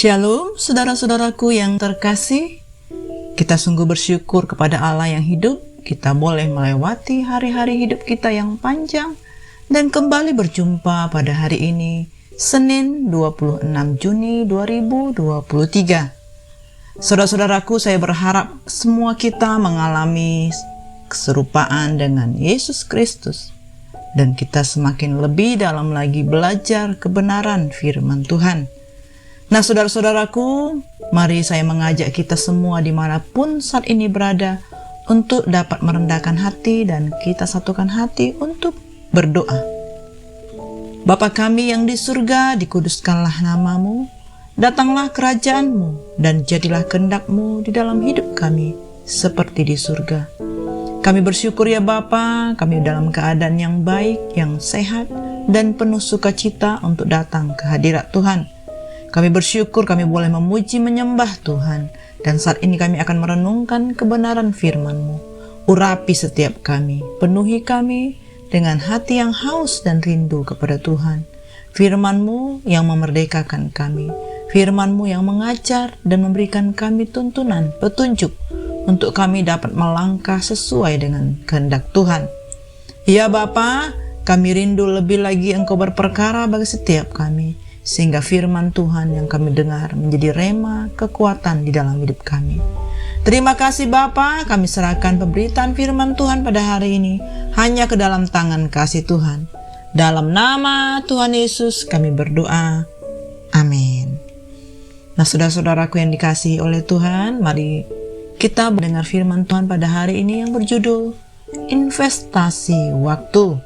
Shalom, saudara-saudaraku yang terkasih. Kita sungguh bersyukur kepada Allah yang hidup. Kita boleh melewati hari-hari hidup kita yang panjang dan kembali berjumpa pada hari ini, Senin 26 Juni 2023. Saudara-saudaraku, saya berharap semua kita mengalami keserupaan dengan Yesus Kristus, dan kita semakin lebih dalam lagi belajar kebenaran firman Tuhan. Nah, saudara-saudaraku, mari saya mengajak kita semua dimanapun saat ini berada untuk dapat merendahkan hati dan kita satukan hati untuk berdoa. Bapa kami yang di surga, dikuduskanlah namamu, datanglah kerajaanmu, dan jadilah kehendak-mu di dalam hidup kami, seperti di surga. Kami bersyukur ya Bapa, kami dalam keadaan yang baik, yang sehat, dan penuh sukacita untuk datang ke hadirat Tuhan. Kami bersyukur kami boleh memuji menyembah Tuhan, dan saat ini kami akan merenungkan kebenaran firman-Mu. Urapi setiap kami, penuhi kami dengan hati yang haus dan rindu kepada Tuhan. Firman-Mu yang memerdekakan kami, firman-Mu yang mengajar dan memberikan kami tuntunan, petunjuk, untuk kami dapat melangkah sesuai dengan kehendak Tuhan. Ya Bapa, kami rindu lebih lagi Engkau berperkara bagi setiap kami, sehingga firman Tuhan yang kami dengar menjadi rema kekuatan di dalam hidup kami. Terima kasih Bapa, kami serahkan pemberitaan firman Tuhan pada hari ini hanya ke dalam tangan kasih Tuhan. Dalam nama Tuhan Yesus kami berdoa. Amin. Nah, saudara-saudaraku yang dikasihi oleh Tuhan, mari kita mendengar firman Tuhan pada hari ini yang berjudul Investasi Waktu.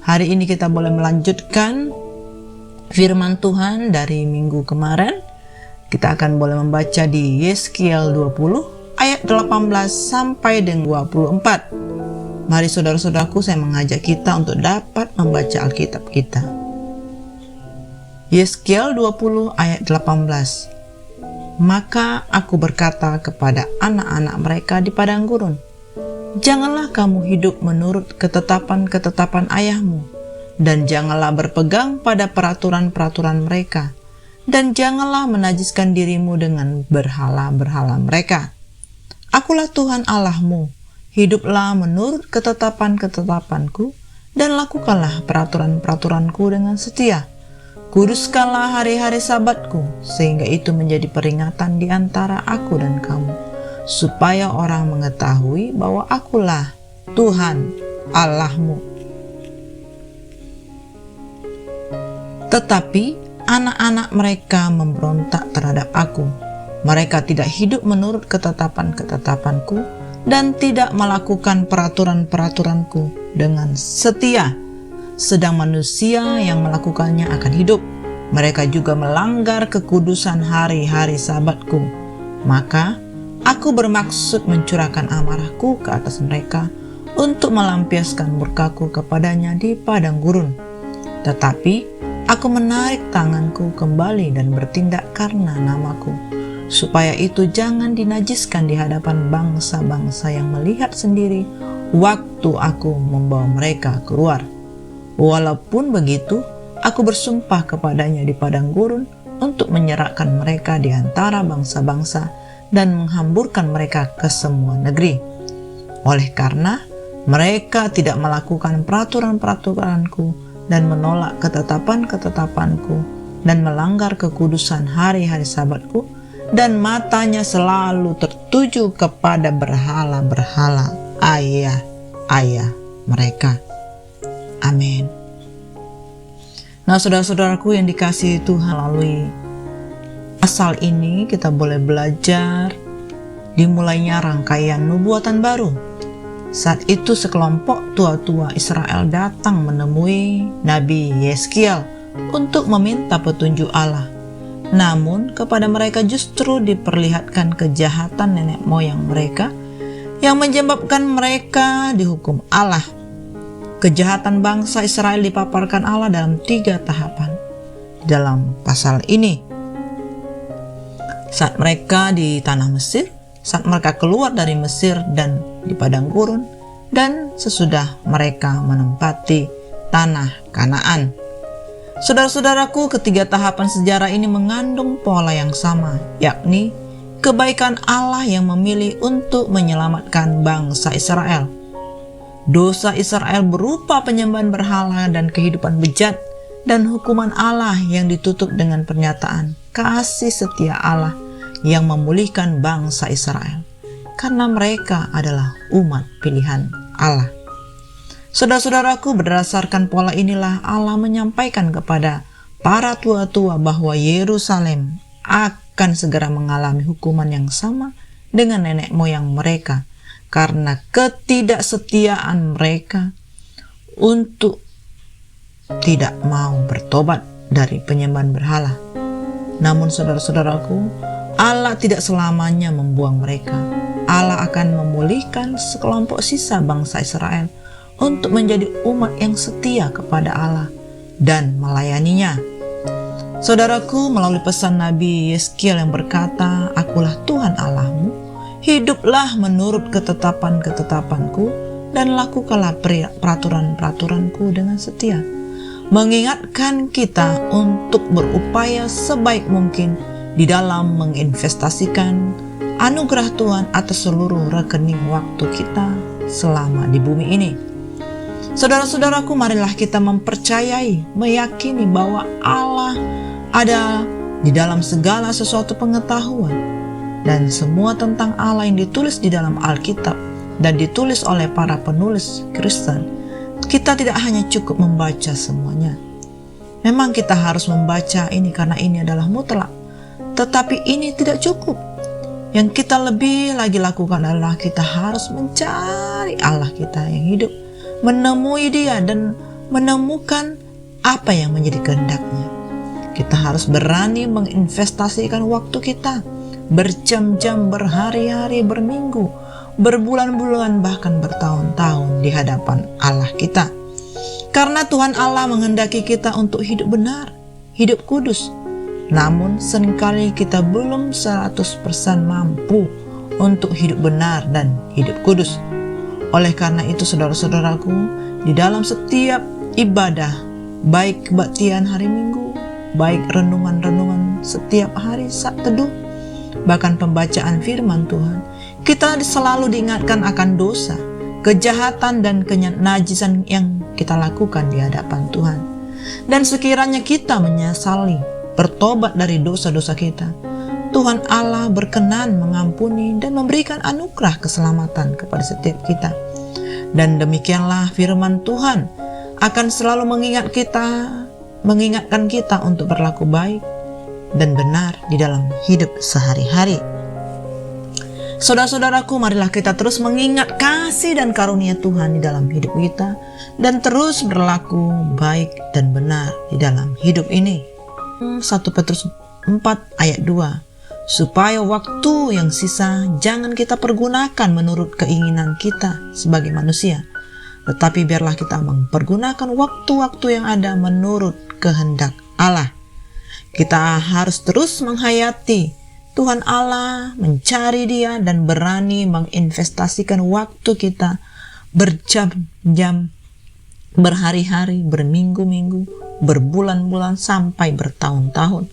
Hari ini kita boleh melanjutkan firman Tuhan dari minggu kemarin. Kita akan boleh membaca di Yeskiel 20 ayat 18 sampai dengan 24. Mari saudara-saudaraku, saya mengajak kita untuk dapat membaca Alkitab kita. Yeskiel 20 ayat 18. Maka aku berkata kepada anak-anak mereka di padang gurun, janganlah kamu hidup menurut ketetapan-ketetapan ayahmu, dan janganlah berpegang pada peraturan-peraturan mereka, dan janganlah menajiskan dirimu dengan berhala-berhala mereka. Akulah Tuhan Allahmu, hiduplah menurut ketetapan-ketetapanku, dan lakukanlah peraturan-peraturanku dengan setia. Kuduskanlah hari-hari sabatku, sehingga itu menjadi peringatan di antara aku dan kamu, supaya orang mengetahui bahwa akulah Tuhan Allahmu. Tetapi anak-anak mereka memberontak terhadap aku. Mereka tidak hidup menurut ketetapan-ketetapanku dan tidak melakukan peraturan-peraturanku dengan setia. Sedang manusia yang melakukannya akan hidup. Mereka juga melanggar kekudusan hari-hari sabatku. Maka aku bermaksud mencurahkan amarahku ke atas mereka untuk melampiaskan murkaku kepadanya di padang gurun. Tetapi aku menarik tanganku kembali dan bertindak karena namaku, supaya itu jangan dinajiskan di hadapan bangsa-bangsa yang melihat sendiri waktu aku membawa mereka keluar. Walaupun begitu, aku bersumpah kepadanya di padang gurun untuk menyerahkan mereka di antara bangsa-bangsa dan menghamburkan mereka ke semua negeri. Oleh karena mereka tidak melakukan peraturan-peraturanku dan menolak ketetapan-ketetapanku dan melanggar kekudusan hari-hari sabatku, dan matanya selalu tertuju kepada berhala-berhala ayah mereka. Amin. Nah, saudara-saudaraku yang dikasihi Tuhan, melalui pasal ini kita boleh belajar dimulainya rangkaian nubuatan baru. Saat itu sekelompok tua-tua Israel datang menemui Nabi Yeskiel untuk meminta petunjuk Allah. Namun kepada mereka justru diperlihatkan kejahatan nenek moyang mereka yang menyebabkan mereka dihukum Allah. Kejahatan bangsa Israel dipaparkan Allah dalam 3 tahapan dalam pasal ini. Saat mereka di tanah Mesir, saat mereka keluar dari Mesir dan di padang gurun, dan sesudah mereka menempati tanah Kanaan. Saudara-saudaraku, ketiga tahapan sejarah ini mengandung pola yang sama, yakni kebaikan Allah yang memilih untuk menyelamatkan bangsa Israel. Dosa Israel berupa penyembahan berhala dan kehidupan bejat, dan hukuman Allah yang ditutup dengan pernyataan kasih setia Allah yang memulihkan bangsa Israel, karena mereka adalah umat pilihan Allah. Saudara-saudaraku, berdasarkan pola inilah Allah menyampaikan kepada para tua-tua bahwa Yerusalem akan segera mengalami hukuman yang sama dengan nenek moyang mereka karena ketidaksetiaan mereka untuk tidak mau bertobat dari penyembahan berhala. Namun saudara-saudaraku, Allah tidak selamanya membuang mereka. Allah akan memulihkan sekelompok sisa bangsa Israel untuk menjadi umat yang setia kepada Allah dan melayaninya. Saudaraku, melalui pesan Nabi Yeskiel yang berkata, "Akulah Tuhan Allahmu, hiduplah menurut ketetapan-ketetapanku dan lakukanlah peraturan-peraturanku dengan setia," mengingatkan kita untuk berupaya sebaik mungkin di dalam menginvestasikan anugerah Tuhan atas seluruh rekening waktu kita selama di bumi ini. Saudara-saudaraku, marilah kita mempercayai, meyakini bahwa Allah ada di dalam segala sesuatu pengetahuan, dan semua tentang Allah yang ditulis di dalam Alkitab dan ditulis oleh para penulis Kristen. Kita tidak hanya cukup membaca semuanya. Memang kita harus membaca ini karena ini adalah mutlak, tetapi ini tidak cukup. Yang kita lebih lagi lakukan adalah kita harus mencari Allah kita yang hidup, menemui Dia dan menemukan apa yang menjadi kehendak-Nya. Kita harus berani menginvestasikan waktu kita, berjam-jam, berhari-hari, berminggu, berbulan-bulan, bahkan bertahun-tahun di hadapan Allah kita. Karena Tuhan Allah menghendaki kita untuk hidup benar, hidup kudus. Namun seringkali kita belum 100% mampu untuk hidup benar dan hidup kudus. Oleh karena itu, saudara-saudaraku, di dalam setiap ibadah, baik kebaktian hari Minggu, baik renungan-renungan setiap hari saat teduh, bahkan pembacaan firman Tuhan, kita selalu diingatkan akan dosa, kejahatan, dan kenajisan yang kita lakukan di hadapan Tuhan. Dan sekiranya kita menyesali, bertobat dari dosa-dosa kita, Tuhan Allah berkenan mengampuni dan memberikan anugerah keselamatan kepada setiap kita. Dan demikianlah firman Tuhan akan selalu mengingatkan kita untuk berlaku baik dan benar di dalam hidup sehari-hari. Saudara-saudaraku, marilah kita terus mengingat kasih dan karunia Tuhan di dalam hidup kita dan terus berlaku baik dan benar di dalam hidup ini. 1 Petrus 4 ayat 2, supaya waktu yang sisa jangan kita pergunakan menurut keinginan kita sebagai manusia, tetapi biarlah kita mempergunakan waktu-waktu yang ada menurut kehendak Allah. Kita harus terus menghayati Tuhan Allah, mencari Dia, dan berani menginvestasikan waktu kita berjam-jam, berhari-hari, berminggu-minggu, berbulan-bulan, sampai bertahun-tahun.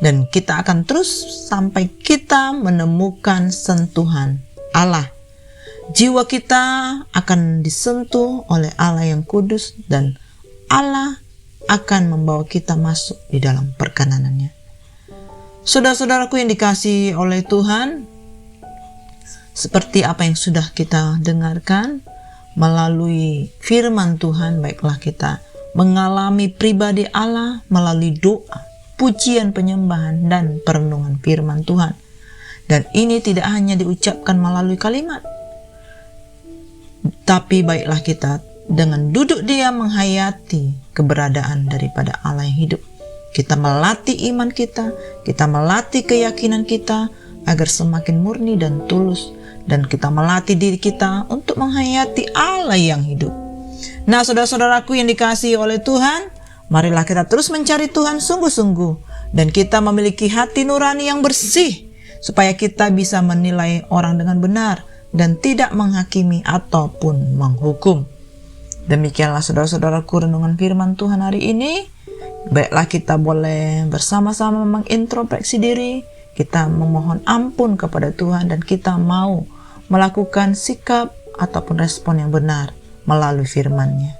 Dan kita akan terus sampai kita menemukan sentuhan Allah. Jiwa kita akan disentuh oleh Allah yang kudus, dan Allah akan membawa kita masuk di dalam perkenanannya. Saudara-saudaraku yang dikasihi oleh Tuhan, seperti apa yang sudah kita dengarkan melalui firman Tuhan, baiklah kita mengalami pribadi Allah melalui doa, pujian, penyembahan, dan perenungan firman Tuhan. Dan ini tidak hanya diucapkan melalui kalimat, tapi baiklah kita dengan duduk diam menghayati keberadaan daripada Allah yang hidup. Kita melatih iman kita melatih keyakinan kita agar semakin murni dan tulus, dan kita melatih diri kita untuk menghayati Allah yang hidup. Nah, saudara-saudaraku yang dikasihi oleh Tuhan, marilah kita terus mencari Tuhan sungguh-sungguh, dan kita memiliki hati nurani yang bersih, supaya kita bisa menilai orang dengan benar dan tidak menghakimi ataupun menghukum. Demikianlah saudara-saudaraku renungan firman Tuhan hari ini. Baiklah, kita boleh bersama-sama mengintrospeksi diri, kita memohon ampun kepada Tuhan, dan kita mau melakukan sikap ataupun respon yang benar melalui firman-Nya.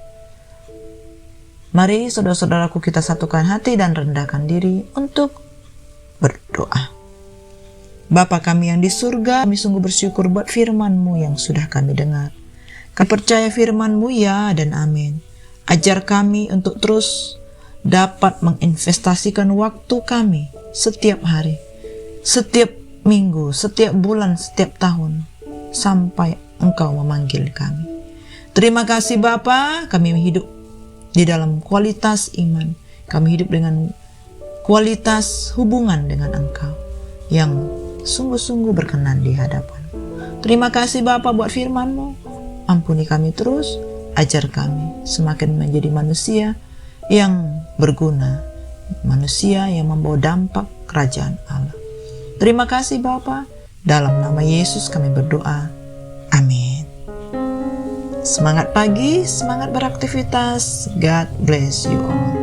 Mari saudara-saudaraku, kita satukan hati dan rendahkan diri untuk berdoa. Bapa kami yang di surga, kami sungguh bersyukur buat firman-Mu yang sudah kami dengar. Kami percaya firman-Mu ya dan amin. Ajar kami untuk terus dapat menginvestasikan waktu kami setiap hari, setiap minggu, setiap bulan, setiap tahun, sampai Engkau memanggil kami. Terima kasih Bapa, kami hidup di dalam kualitas iman. Kami hidup dengan kualitas hubungan dengan Engkau yang sungguh-sungguh berkenan di hadapan. Terima kasih Bapa buat firman-Mu. Ampuni kami terus, ajar kami semakin menjadi manusia yang berguna, manusia yang membawa dampak kerajaan Allah. Terima kasih Bapa, dalam nama Yesus kami berdoa. Amin. Semangat pagi, semangat beraktivitas. God bless you all.